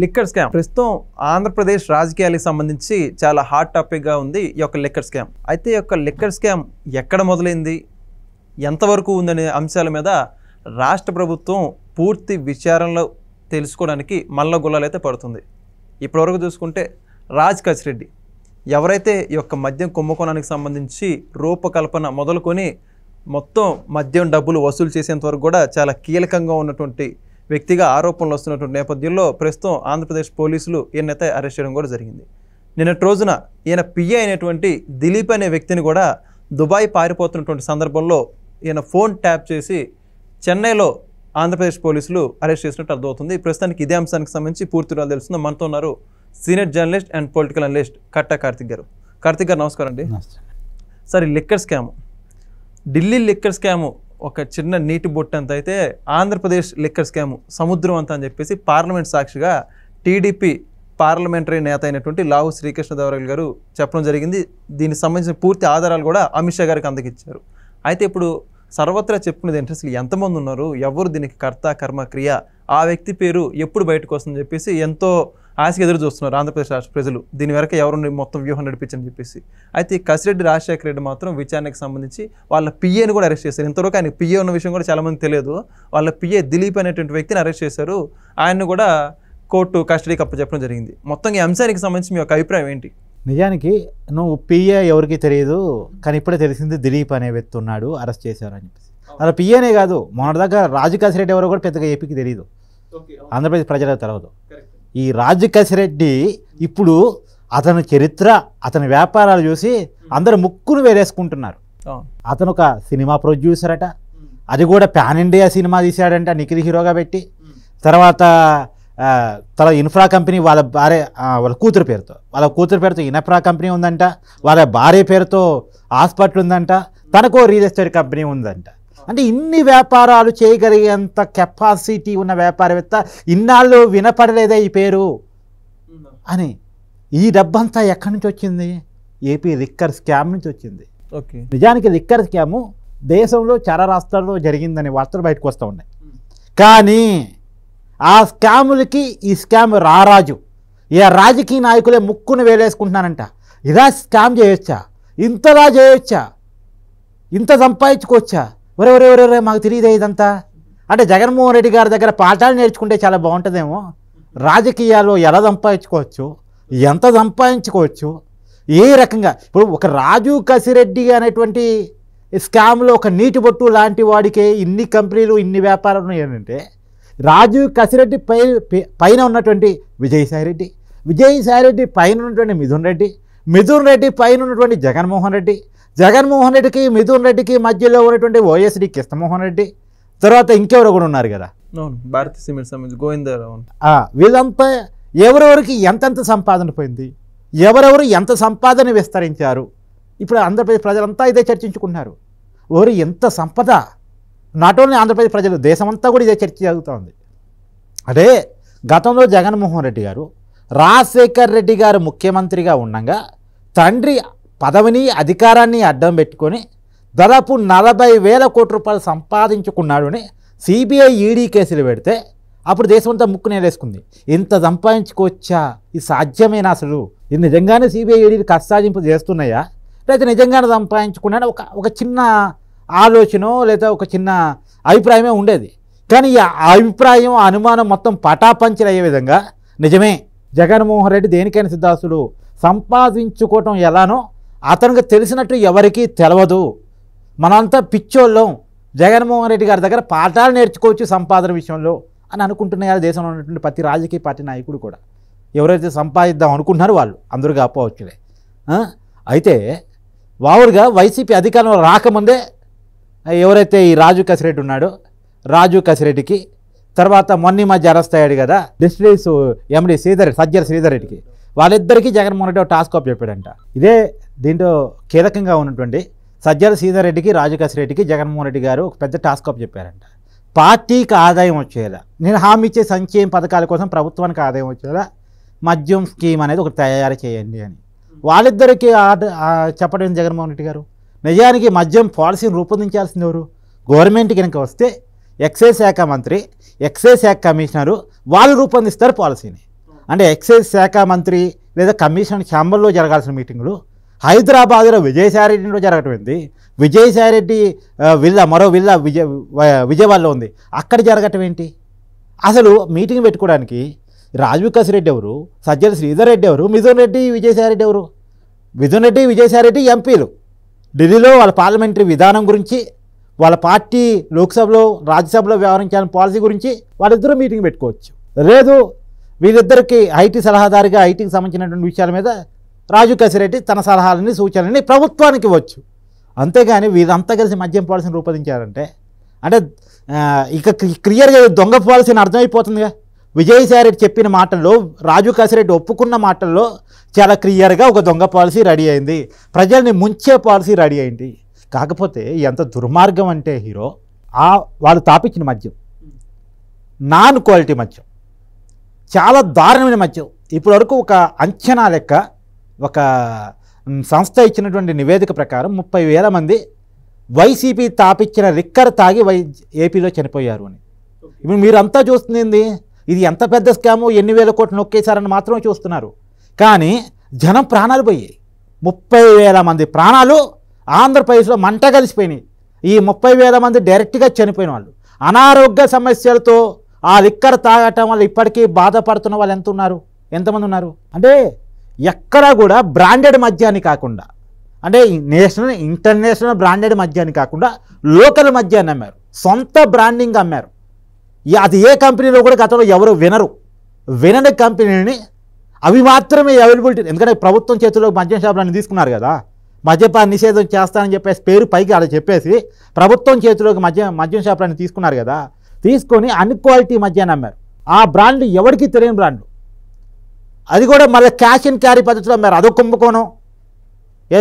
Liquor scam ప్రస్తుతం ఆంధ్రప్రదేశ్ రాజకీయాలకు సంబంధించి చాలా హాట్ టాపిక్గా ఉంది ఈ యొక్క లిక్కర్ స్కామ్. అయితే ఈ యొక్క లిక్కర్ స్కామ్ ఎక్కడ మొదలైంది, ఎంతవరకు ఉందనే అంశాల మీద రాష్ట్ర ప్రభుత్వం పూర్తి విచారణలో తెలుసుకోవడానికి మల్ల గుల్లాలైతే పడుతుంది. ఇప్పటివరకు చూసుకుంటే రాజ్ కసిరెడ్డి ఎవరైతే ఈ యొక్క మద్యం కుంభకోణానికి సంబంధించి రూపకల్పన మొదలుకొని మొత్తం మద్యం డబ్బులు వసూలు చేసేంత వరకు కూడా చాలా కీలకంగా ఉన్నటువంటి వ్యక్తిగా ఆరోపణలు వస్తున్నటువంటి నేపథ్యంలో ప్రస్తుతం ఆంధ్రప్రదేశ్ పోలీసులు ఈయనైతే అరెస్ట్ చేయడం కూడా జరిగింది. నిన్నటి రోజున ఈయన పిఏ అయినటువంటి దిలీప్ అనే వ్యక్తిని కూడా దుబాయ్ పారిపోతున్నటువంటి సందర్భంలో ఈయన ఫోన్ ట్యాప్ చేసి చెన్నైలో ఆంధ్రప్రదేశ్ పోలీసులు అరెస్ట్ చేసినట్టు అర్థమవుతుంది. ప్రస్తుతానికి ఇదే అంశానికి సంబంధించి పూర్తి వివరాలు తెలుస్తుంది. మనతో ఉన్నారు senior journalist and political analyst Katta Karthik garu. Karthik garu నమస్కారం అండి. సార్, ఈ liquor scam, Delhi liquor scam ఒక చిన్న నీటి బొట్టు అంత అయితే ఆంధ్రప్రదేశ్ లిక్కర్ స్కాము సముద్రం అంతా అని చెప్పేసి పార్లమెంట్ సాక్షిగా టీడీపీ పార్లమెంటరీ నేత అయినటువంటి లావు శ్రీకృష్ణదేవరాయలు గారు చెప్పడం జరిగింది. దీనికి సంబంధించిన పూర్తి ఆధారాలు కూడా అమిత్ షా గారికి అందకిచ్చారు. అయితే ఇప్పుడు సర్వత్రా చెప్పుకునేది ఏంటంటే అసలు ఎంతమంది ఉన్నారు, ఎవరు దీనికి కర్త కర్మ క్రియ, ఆ వ్యక్తి పేరు ఎప్పుడు బయటకు వస్తుందని చెప్పేసి ఎంతో ఆశగా ఎదురు చూస్తున్నారు ఆంధ్రప్రదేశ్ రాష్ట్ర ప్రజలు. దీని వరకు ఎవరు మొత్తం వ్యూహం నడిపించని చెప్పేసి. అయితే కసిరెడ్డి రాజశేఖర రెడ్డి మాత్రం విచారణకు సంబంధించి వాళ్ళ పిఏని కూడా అరెస్ట్ చేశారు. ఇంతవరకు ఆయన పిఏ ఉన్న విషయం కూడా చాలామంది తెలియదు. వాళ్ళ పిఏ దిలీప్ అనేటువంటి వ్యక్తిని అరెస్ట్ చేశారు. ఆయన్ని కూడా కోర్టు కస్టడీకి అప్పచెప్పడం జరిగింది. మొత్తం ఈ అంశానికి సంబంధించి మీ యొక్క అభిప్రాయం ఏంటి? నిజానికి నువ్వు పిఏ ఎవరికి తెలియదు, కానీ ఇప్పుడే తెలిసింది దిలీప్ అనే వ్యక్తి ఉన్నాడు, అరెస్ట్ చేశారు అని చెప్పేసి. అలా పిఏనే కాదు, మొన్నటిదాకా రాజు కసిరెడ్డి ఎవరో కూడా పెద్దగా ఏపీకి తెలియదు, ఆంధ్రప్రదేశ్ ప్రజలకు తెలియదు. ఈ రాజు కసిరెడ్డి ఇప్పుడు అతని చరిత్ర, అతని వ్యాపారాలు చూసి అందరూ ముక్కును వేరేసుకుంటున్నారు. అతను ఒక సినిమా ప్రొడ్యూసర్ అట, అది కూడా పాన్ ఇండియా సినిమా తీశాడంట నిఖిల్ హీరోగా పెట్టి. తర్వాత ఇన్ఫ్రా కంపెనీ వాళ్ళ కూతురు పేరుతో ఇన్ఫ్రా కంపెనీ ఉందంట, వాళ్ళ భార్య పేరుతో హాస్పిటల్ ఉందంట, తనకో రియల్ ఎస్టేట్ కంపెనీ ఉందంట. అంటే ఇన్ని వ్యాపారాలు చేయగలిగేంత కెపాసిటీ ఉన్న వ్యాపారవేత్త ఇన్నాళ్ళు వినపడలేదే ఈ పేరు అని. ఈ డబ్బంతా ఎక్కడి నుంచి వచ్చింది? ఏపీ లిక్కర్ స్కామ్ నుంచి వచ్చింది. నిజానికి లిక్కర్ స్కాము దేశంలో చాలా రాష్ట్రాల్లో జరిగిందని వార్తలు బయటకు వస్తూ ఉన్నాయి. కానీ ఆ స్కాములకి ఈ స్కామ్ రారాజు, ఏ రాజకీయ నాయకులే ముక్కును వేలేసుకుంటున్నానంట. ఇలా స్కామ్ చేయొచ్చా, ఇంతలా చేయొచ్చా, ఇంత సంపాదించుకోవచ్చా, ఒరే మాకు తెలియదే ఇదంతా అంటే జగన్మోహన్ రెడ్డి గారి దగ్గర పాఠాలు నేర్చుకుంటే చాలా బాగుంటుందేమో. రాజకీయాల్లో ఎలా సంపాదించుకోవచ్చు, ఎంత సంపాదించుకోవచ్చు, ఏ రకంగా. ఇప్పుడు ఒక రాజు కసిరెడ్డి అనేటువంటి స్కామ్లో ఒక నీటి బొట్టు లాంటి వాడికే ఇన్ని కంపెనీలు ఇన్ని వ్యాపారాలు ఏంటంటే, రాజు కసిరెడ్డి పైన ఉన్నటువంటి విజయసాయిరెడ్డి పైన ఉన్నటువంటి మిథున్ రెడ్డి పైన ఉన్నటువంటి జగన్మోహన్ రెడ్డికి మిథున్ రెడ్డికి మధ్యలో ఉన్నటువంటి ఓఎస్డి కృష్ణమోహన్ రెడ్డి, తర్వాత ఇంకెవరో కూడా ఉన్నారు కదా, భారతీయ సిమెంట్ సంబంధించి గోవిందరావు. వీళ్ళంతా ఎవరెవరికి ఎంతెంత సంపాదన పోయింది, ఎవరెవరు ఎంత సంపాదన విస్తరించారు, ఇప్పుడు ఆంధ్రప్రదేశ్ ప్రజలంతా ఇదే చర్చించుకున్నారు. ఎవరు ఎంత సంపద, నాట్ ఓన్లీ ఆంధ్రప్రదేశ్ ప్రజలు, దేశమంతా కూడా ఇదే చర్చ జరుగుతుంది. అదే గతంలో జగన్మోహన్ రెడ్డి గారు రాజశేఖర్ రెడ్డి గారు ముఖ్యమంత్రిగా ఉండగా తండ్రి పదవిని అధికారాన్ని అడ్డం పెట్టుకొని దాదాపు 40,000 కోట్ల రూపాయలు సంపాదించుకున్నాడు అని సిబిఐ ఈడీ కేసులు పెడితే అప్పుడు దేశమంతా ముక్కు నేలేసుకుంది. ఇంత సంపాదించుకోవచ్చా, ఇది సాధ్యమేనా, అసలు ఇది నిజంగానే సిబిఐ ఈడీలు కష్టాజింపు చేస్తున్నాయా, లేకపోతే నిజంగానే సంపాదించుకున్నాడు ఒక చిన్న ఆలోచన లేదా ఒక చిన్న అభిప్రాయమే ఉండేది. కానీ ఈ అభిప్రాయం అనుమానం మొత్తం పటాపంచలు అయ్యే విధంగా నిజమే జగన్మోహన్ రెడ్డి దేనికైనా సిద్ధాస్తుడు, సంపాదించుకోవటం ఎలానో అతనికి తెలిసినట్టు ఎవరికీ తెలియదు, మనంతా పిచ్చోళ్ళం, జగన్మోహన్ రెడ్డి గారి దగ్గర పాఠాలు నేర్చుకోవచ్చు సంపాదన విషయంలో అని అనుకుంటున్నారు దేశంలో ఉన్నటువంటి ప్రతి రాజకీయ పార్టీ నాయకుడు కూడా. ఎవరైతే సంపాదిద్దాం అనుకుంటున్నారో వాళ్ళు అందరూ కాపోవచ్చులే. అయితే వావురుగా వైసీపీ అధికారంలో రాకముందే ఎవరైతే ఈ రాజు కసిరెడ్డి ఉన్నాడో, రాజు కసిరెడ్డికి తర్వాత మొన్న మధ్య అరెస్ట్ అయ్యాడు కదా డిస్ట్రిక్ట్ ఎండి సజ్జల శ్రీధర్ రెడ్డికి, వాళ్ళిద్దరికీ జగన్మోహన్ రెడ్డి ఒక టాస్క్ ఆఫ్ చెప్పాడంట. ఇదే దీంట్లో కీలకంగా ఉన్నటువంటి సజ్జల శ్రీధర్ రెడ్డికి రాజు కసిరెడ్డికి జగన్మోహన్ రెడ్డి గారు ఒక పెద్ద టాస్క్ ఆఫ్ చెప్పారంట. పార్టీకి ఆదాయం వచ్చేలా, నేను హామీ ఇచ్చే సంక్షేమ పథకాల కోసం ప్రభుత్వానికి ఆదాయం వచ్చేలా మద్యం స్కీమ్ అనేది ఒకటి తయారు చేయండి అని వాళ్ళిద్దరికీ చెప్పడం జగన్మోహన్ రెడ్డి గారు. నిజానికి మద్యం పాలసీని రూపొందించాల్సింది ఎవరు? గవర్నమెంట్ కనుక వస్తే ఎక్సైజ్ శాఖ మంత్రి, ఎక్సైజ్ శాఖ కమిషనరు వాళ్ళు రూపొందిస్తారు పాలసీని. అంటే ఎక్సైజ్ శాఖ మంత్రి లేదా కమిషన్ ఛాంబర్లో జరగాల్సిన మీటింగులు హైదరాబాద్లో విజయసాయిరెడ్డిలో జరగటం ఏంది? విజయసాయిరెడ్డి విల్లా, మరో విల్లా విజయవాడలో ఉంది, అక్కడ జరగటం ఏంటి? అసలు మీటింగ్ పెట్టుకోవడానికి రాజ్ వికాస్ రెడ్డి ఎవరు, సజ్జల శ్రీధర్ రెడ్డి ఎవరు, మిథున్ రెడ్డి విజయసాయిరెడ్డి ఎవరు? మిథున్ రెడ్డి విజయసాయిరెడ్డి ఎంపీలు. ఢిల్లీలో వాళ్ళ పార్లమెంటరీ విధానం గురించి, వాళ్ళ పార్టీ లోక్సభలో రాజ్యసభలో వ్యవహరించాలని పాలసీ గురించి వాళ్ళిద్దరూ మీటింగ్ పెట్టుకోవచ్చు. లేదు, వీళ్ళిద్దరికి ఐటీ సలహాదారుగా ఐటీకి సంబంధించినటువంటి విషయాల మీద రాజు కసిరెడ్డి తన సలహాలని సూచనలని ప్రభుత్వానికి ఇవ్వచ్చు. అంతేగాని వీళ్ళంతా కలిసి మద్యం పాలసీని రూపొందించారంటే అంటే ఇక క్లియర్గా దొంగ పాలసీని అర్థమైపోతుందిగా. విజయసాయిరెడ్డి చెప్పిన మాటల్లో, రాజు కసిరెడ్డి ఒప్పుకున్న మాటల్లో చాలా క్లియర్గా ఒక దొంగ పాలసీ రెడీ అయింది, ప్రజల్ని ముంచే పాలసీ రెడీ అయింది. కాకపోతే ఎంత దుర్మార్గం అంటే హీరో, వాళ్ళు తాపించిన మద్యం నాన్ క్వాలిటీ మద్యం, చాలా దారుణమైన మద్యం. ఇప్పటివరకు ఒక అంచనా లెక్క, ఒక సంస్థ ఇచ్చినటువంటి నివేదిక ప్రకారం 30,000 మంది వైసీపీ తాపించిన లిక్కర్ తాగి ఏపీలో చనిపోయారు అని. ఇప్పుడు మీరంతా చూస్తుంది ఇది ఎంత పెద్ద స్కాము, ఎన్ని వేల కోట్లు నొక్కేశారని మాత్రమే చూస్తున్నారు. కానీ జనం ప్రాణాలు పోయాయి. 30,000 మంది ప్రాణాలు ఆంధ్రప్రదేశ్లో మంట కలిసిపోయినాయి. ఈ 30,000 మంది డైరెక్ట్గా చనిపోయిన వాళ్ళు. అనారోగ్య సమస్యలతో ఆ లిక్కర్ తాగటం వల్ల ఇప్పటికీ బాధపడుతున్న వాళ్ళు ఎంతమంది ఉన్నారు? అంటే ఎక్కడా కూడా బ్రాండెడ్ మద్యాన్ని కాకుండా, అంటే నేషనల్ ఇంటర్నేషనల్ బ్రాండెడ్ మద్యాన్ని కాకుండా లోకల్ మద్యాన్ని అమ్మారు, సొంత బ్రాండింగ్ అమ్మారు. అది ఏ కంపెనీలో కూడా గతంలో ఎవరు వినని కంపెనీని అవి మాత్రమే అవైలబిలిటీ. ఎందుకంటే ప్రభుత్వం చేతిలో మద్యం షాపులను తీసుకున్నారు కదా, మద్యపాన నిషేధం చేస్తానని చెప్పేసి పేరు పైకి అలా చెప్పేసి ప్రభుత్వం చేతిలోకి మద్యం షాపులను తీసుకున్నారు కదా, తీసుకొని అన్ క్వాలిటీ మద్యాన్ని అమ్మారు. ఆ బ్రాండ్ ఎవరికి తెలియని బ్రాండ్, అది కూడా మళ్ళీ క్యాష్ అండ్ క్యారీ పద్ధతిలో అమ్మారు. అదొక కుంభకోణం.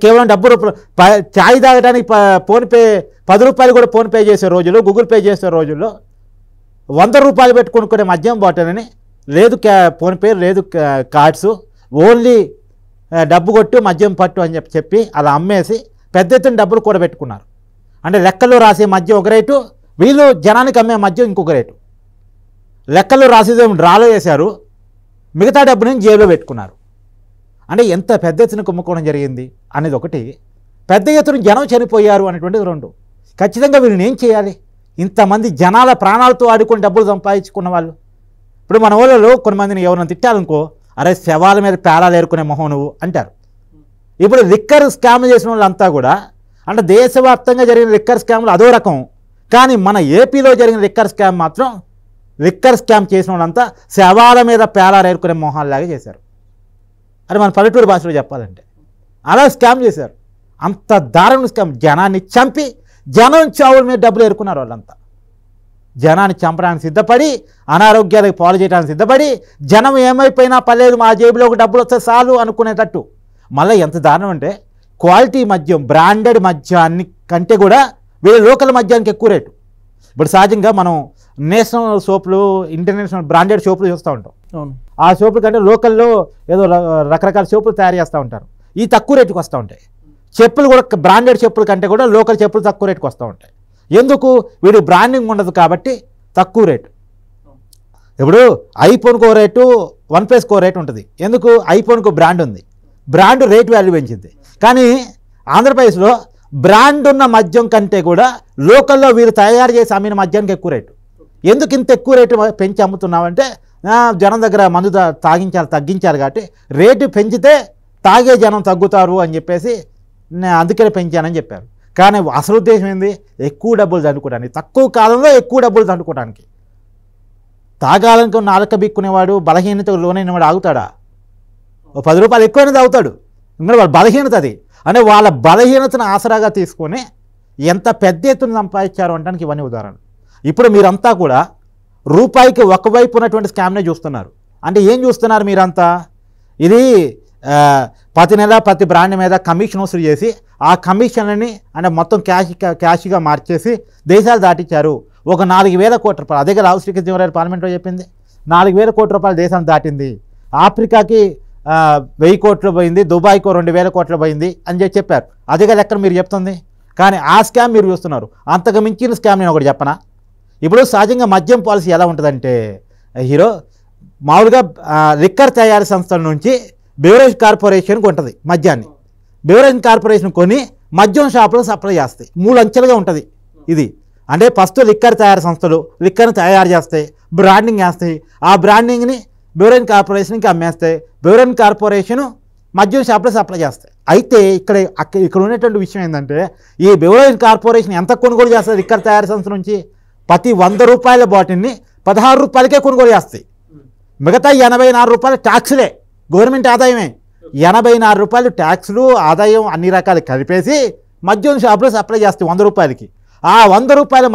కేవలం ఛాయ్ తాగడానికి ఫోన్పే 10 రూపాయలు కూడా ఫోన్పే చేసే రోజుల్లో, గూగుల్ పే చేసే రోజుల్లో 100 రూపాయలు పెట్టి కొనుక్కునే మద్యం బాటిల్ అని లేదు, ఫోన్పే లేదు, కార్డ్స్, ఓన్లీ డబ్బు కొట్టు మద్యం పట్టు అని చెప్పి అలా అమ్మేసి పెద్ద ఎత్తున డబ్బులు కూడా పెట్టుకున్నారు. అంటే లెక్కల్లో రాసే మద్యం ఒక రేటు, వీళ్ళు జనానికి అమ్మే మద్యం ఇంకొక రేటు. లెక్కల్లో రాసేదేమో డ్రాలో వేశారు, మిగతా డబ్బుని జేబులో పెట్టుకున్నారు. అంటే ఎంత పెద్ద ఎత్తున కుంభకోణం జరిగింది అనేది ఒకటి, పెద్ద ఎత్తున జనం చనిపోయారు అనేటువంటిది రెండు. ఖచ్చితంగా వీళ్ళని ఏం చేయాలి? ఇంతమంది జనాల ప్రాణాలతో ఆడుకొని డబ్బులు సంపాదించుకున్న వాళ్ళు. ఇప్పుడు మన ఊళ్ళలో కొంతమందిని ఎవరైనా తిట్టాలనుకో, అరే శవాల మీద పేలాలు ఏరుకునే మొహం నువ్వు అంటారు. ఇప్పుడు లిక్కర్ స్కామ్ చేసిన వాళ్ళంతా కూడా, అంటే దేశవ్యాప్తంగా జరిగిన లిక్కర్ స్కామ్లు అదో రకం, కానీ మన ఏపీలో జరిగిన లిక్కర్ స్కామ్ మాత్రం, లిక్కర్ స్కామ్ చేసిన వాళ్ళంతా శవాల మీద పేలాలు ఏరుకునే మొహాల్లాగా చేశారు. అది మన పల్లెటూరు భాషలో చెప్పాలంటే అలా స్కామ్ చేశారు. అంత దారుణ స్కామ్, జనాన్ని చంపి జనం చావుల మీద డబ్బులు ఏరుకున్నారు. వాళ్ళంతా జనాన్ని చంపడానికి సిద్ధపడి, అనారోగ్యాలకు పాలు చేయడానికి సిద్ధపడి, జనం ఏమైపోయినా పర్లేదు మా జేబులోకి డబ్బులు వస్తే చాలు అనుకునేటట్టు. మళ్ళీ ఎంత దారుణం అంటే, క్వాలిటీ మద్యం, బ్రాండెడ్ మద్యాన్ని కంటే కూడా వీళ్ళ లోకల్ మద్యానికి ఎక్కువ రేటు. ఇప్పుడు సహజంగా మనం నేషనల్ సోపులు, ఇంటర్నేషనల్ బ్రాండెడ్ సోపులు చూస్తూ ఉంటాం. ఆ సోపుల కంటే లోకల్లో ఏదో రకరకాల సోపులు తయారు చేస్తూ ఉంటారు, ఈ తక్కువ రేటుకి వస్తూ ఉంటాయి. చెప్పులు కూడా బ్రాండెడ్ చెప్పుల కంటే కూడా లోకల్ చెప్పులు తక్కువ రేటుకి వస్తూ ఉంటాయి. ఎందుకు? వీడి బ్రాండింగ్ ఉండదు కాబట్టి తక్కువ రేటు. ఇప్పుడు ఐఫోన్కో రేటు, OnePlusకో రేటు ఉంటుంది. ఎందుకు? ఐఫోన్కు బ్రాండ్ ఉంది, బ్రాండ్ రేటు వాల్యూ పెంచింది. కానీ ఆంధ్రప్రదేశ్లో బ్రాండ్ ఉన్న మద్యం కంటే కూడా లోకల్లో వీరు తయారు చేసి అమ్మిన మద్యానికి ఎక్కువ రేటు. ఎందుకు ఇంత ఎక్కువ రేటు పెంచి అమ్ముతున్నామంటే, జనం దగ్గర మందు తగ్గించాలి కాబట్టి రేటు పెంచితే తాగే జనం తగ్గుతారు అని చెప్పేసి అందుకనే పెంచానని చెప్పారు. కానీ అసలు ఉద్దేశం ఏంది? ఎక్కువ డబ్బులు దండుకోవడానికి, తక్కువ కాలంలో ఎక్కువ డబ్బులు దండుకోవడానికి. తాగాలనుకున్న నాలుక బిక్కునేవాడు, బలహీనతకు లోనైనవాడు ఆగుతాడా? 10 రూపాయలు ఎక్కువైనా తాగుతాడు. ఇంకా వాళ్ళ బలహీనత అది. అంటే వాళ్ళ బలహీనతను ఆసరాగా తీసుకొని ఎంత పెద్ద ఎత్తున సంపాదించారు అనడానికి ఇవన్నీ ఉదాహరణలు. ఇప్పుడు మీరంతా కూడా రూపాయికి ఒకవైపు ఉన్నటువంటి స్కామ్నే చూస్తున్నారు. అంటే ఏం చూస్తున్నారు మీరంతా? ఇది ప్రతి నెల ప్రతి బ్రాండ్ మీద కమిషన్ వసూలు చేసి, ఆ కమిషన్లని అంటే మొత్తం క్యాష్గా మార్చేసి దేశాలు దాటించారు. ఒక 4,000 కోట్ల రూపాయలు, అదే రావు శ్రీకృష్ణదేవరాయలు పార్లమెంట్లో చెప్పింది. 4,000 కోట్ల రూపాయలు దేశాన్ని దాటింది. ఆఫ్రికాకి 1000 కోట్లు పోయింది, దుబాయ్కో 2,000 కోట్లు పోయింది అని చెప్పారు. అదేగా లెక్కన మీరు చెప్తుంది. కానీ ఆ స్కామ్ మీరు చూస్తున్నారు. అంతకు మించిన స్కామ్ నేను ఒకటి చెప్పనా? ఇప్పుడు సహజంగా మద్యం పాలసీ ఎలా ఉంటుందంటే, హీరో మామూలుగా లిక్కర్ తయారీ సంస్థల నుంచి బెవరేజ్ కార్పొరేషన్కి ఉంటుంది మద్యాన్ని. బెవరేజ్ కార్పొరేషన్ కొని మద్యం షాపులో సప్లై చేస్తాయి. 3 అంచెలుగా ఉంటుంది ఇది. అంటే ఫస్ట్ లిక్కర్ తయారీ సంస్థలు లిక్కర్ని తయారు చేస్తాయి, బ్రాండింగ్ చేస్తాయి. ఆ బ్రాండింగ్ని బెవరేజ్ కార్పొరేషన్కి అమ్మేస్తాయి. బెవరేజ్ కార్పొరేషను మద్యం షాపులో సప్లై చేస్తాయి. అయితే ఇక్కడ ఉన్నటువంటి విషయం ఏంటంటే ఈ బెవరేజ్ కార్పొరేషన్ ఎంత కొనుగోలు చేస్తుంది లిక్కర్ తయారీ సంస్థ నుంచి? ప్రతి 100 రూపాయల బాటిల్ని 16 రూపాయలకే కొనుగోలు చేస్తాయి. మిగతా 84 రూపాయలు ట్యాక్సులే, గవర్నమెంట్ ఆదాయమే. 84 రూపాయలు ట్యాక్సులు ఆదాయం అన్ని రకాలు కలిపేసి మద్యం షాపులో సప్లై చేస్తాయి 100 రూపాయలకి. ఆ 100 రూపాయల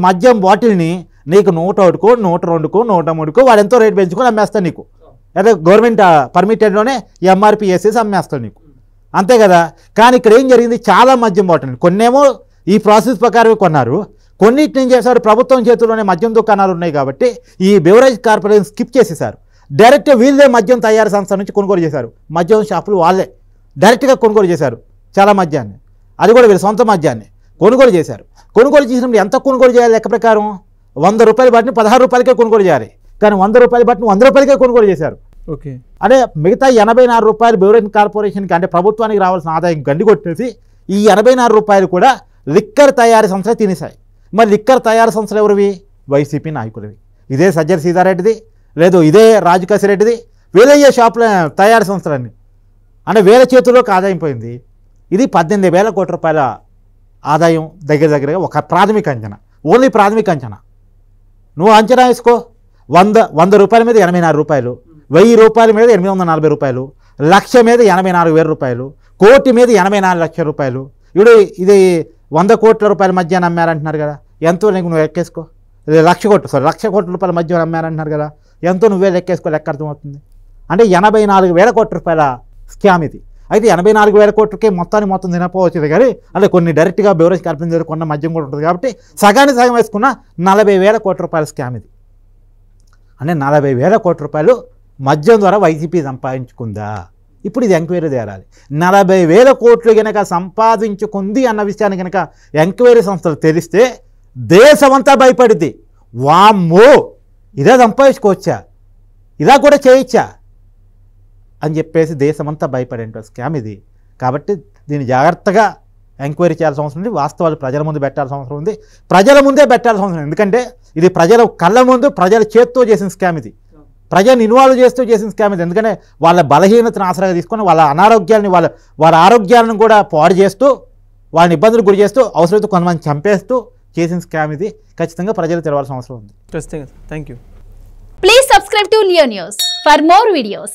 మద్యం బాటిల్ని నీకు 101కో 102కో 103కో వాడు ఎంతో రేటు పెంచుకొని అమ్మేస్తాడు నీకు. అంటే గవర్నమెంట్ పర్మిటెడ్లోనే ఎంఆర్పి వేసేసి అమ్మేస్తాడు నీకు, అంతే కదా. కానీ ఇక్కడ ఏం జరిగింది, చాలా మద్యం బాటిల్ కొన్నేమో ఈ ప్రాసెస్ ప్రకారమే కొన్నారు, కొన్నిటిని ఏం చేశారు, ప్రభుత్వం చేతుల్లోనే మద్యం దుకాణాలు ఉన్నాయి కాబట్టి ఈ బెవరేజ్ కార్పొరేషన్ స్కిప్ చేసేసారు. డైరెక్ట్గా వీళ్ళే మద్యం తయారీ సంస్థ నుంచి కొనుగోలు చేశారు. మద్యం షాపులు వాళ్ళే డైరెక్ట్గా కొనుగోలు చేశారు చాలా మద్యాన్ని, అది కూడా వీళ్ళ సొంత మద్యాన్ని కొనుగోలు చేశారు. కొనుగోలు చేసినప్పుడు ఎంత కొనుగోలు చేయాలి లెక్క ప్రకారం? 100 రూపాయల బాటిని 16 రూపాయలకే కొనుగోలు చేయాలి. కానీ 100 రూపాయల బాటిని 100 రూపాయలకే కొనుగోలు చేశారు. ఓకే. అంటే మిగతా 84 రూపాయలు బెవరేజ్ కార్పొరేషన్కి అంటే ప్రభుత్వానికి రావాల్సిన ఆదాయం గండి కొట్టేసి ఈ 84 రూపాయలు కూడా లిక్కర్ తయారీ సంస్థలు తినేశాయి. మరి లిక్కర్ తయారీ సంస్థలు ఎవరివి? వైసీపీ నాయకులవి. ఇదే సజ్జల సీతారెడ్డిది, లేదు ఇదే రాజకాశిరెడ్డిది, వీళ్ళయ్యే షాపుల తయారీ సంస్థలన్నీ. అంటే వేల చేతుల్లోకి ఆదాయం పోయింది. ఇది 18,000 కోట్ల రూపాయల ఆదాయం దగ్గరగా ఒక ప్రాథమిక అంచనా, ఓన్లీ ప్రాథమిక అంచనా. నువ్వు అంచనా వేసుకో. 100 రూపాయల మీద 84 రూపాయలు, 1000 రూపాయల మీద 840 రూపాయలు, లక్ష మీద 84,000 రూపాయలు, కోటి మీద 84 లక్షల రూపాయలు. ఇప్పుడు ఇది 100 కోట్ల రూపాయల మధ్యాహ్నం అమ్మారంటున్నారు కదా, ఎంతో నువ్వు లెక్కేసుకో. లక్ష కోట్ల రూపాయల మధ్యాహ్నం అమ్మారంటున్నారు కదా, ఎంతో నువ్వే లెక్కేసుకో, లెక్క అర్థమవుతుంది. అంటే 84,000 కోట్ల రూపాయల స్కామ్ ఇది. అయితే 84,000 కోట్లకే మొత్తం తినపోవచ్చు కానీ అంటే కొన్ని డైరెక్ట్గా బెవరేజ్ కార్పొరేషన్ దగ్గర కొన్న మద్యం కూడా ఉంటుంది కాబట్టి సగానికి సగం వేసుకున్న 40,000 కోట్ల రూపాయల స్కామ్ ఇది. అంటే 40,000 కోట్ల రూపాయలు మద్యం ద్వారా వైసీపీ సంపాదించుకుందా? ఇప్పుడు ఇది ఎంక్వైరీ తేరాలి. 40,000 కోట్లు కనుక సంపాదించుకుంది అన్న విషయాన్ని కనుక ఎంక్వైరీ సంస్థలు తెలిస్తే దేశమంతా భయపడింది. వామ్మో, ఇదే సంపాదించుకోవచ్చా, ఇలా కూడా చేయొచ్చా అని చెప్పేసి దేశమంతా భయపడేంటో స్కామ్ ఇది. కాబట్టి దీన్ని జాగ్రత్తగా ఎంక్వైరీ చేయాల్సిన అవసరం ఉంది. వాస్తవాలు ప్రజల ముందు పెట్టాల్సిన అవసరం ఉంది, ప్రజల ముందే పెట్టాల్సిన అవసరం ఉంది. ఎందుకంటే ఇది ప్రజల కళ్ళ ముందు ప్రజల చేత్తో చేసిన స్కామ్ ఇది, ప్రజలను ఇన్వాల్వ్ చేస్తూ చేసిన స్కామ్ ఇది. ఎందుకంటే వాళ్ళ బలహీనతను ఆసరాగా తీసుకొని వాళ్ళ అనారోగ్యాన్ని వాళ్ళ ఆరోగ్యాలను కూడా పాడు చేస్తూ వాళ్ళని ఇబ్బందులు గురి చేస్తూ అవసరమైతే కొంతమంది చంపేస్తూ చేసిన స్కామ్ ఇది. ఖచ్చితంగా ప్రజలు తెలవాల్సిన అవసరం ఉంది. ఖచ్చితంగా. Thank you. Please subscribe to Leo News for more videos.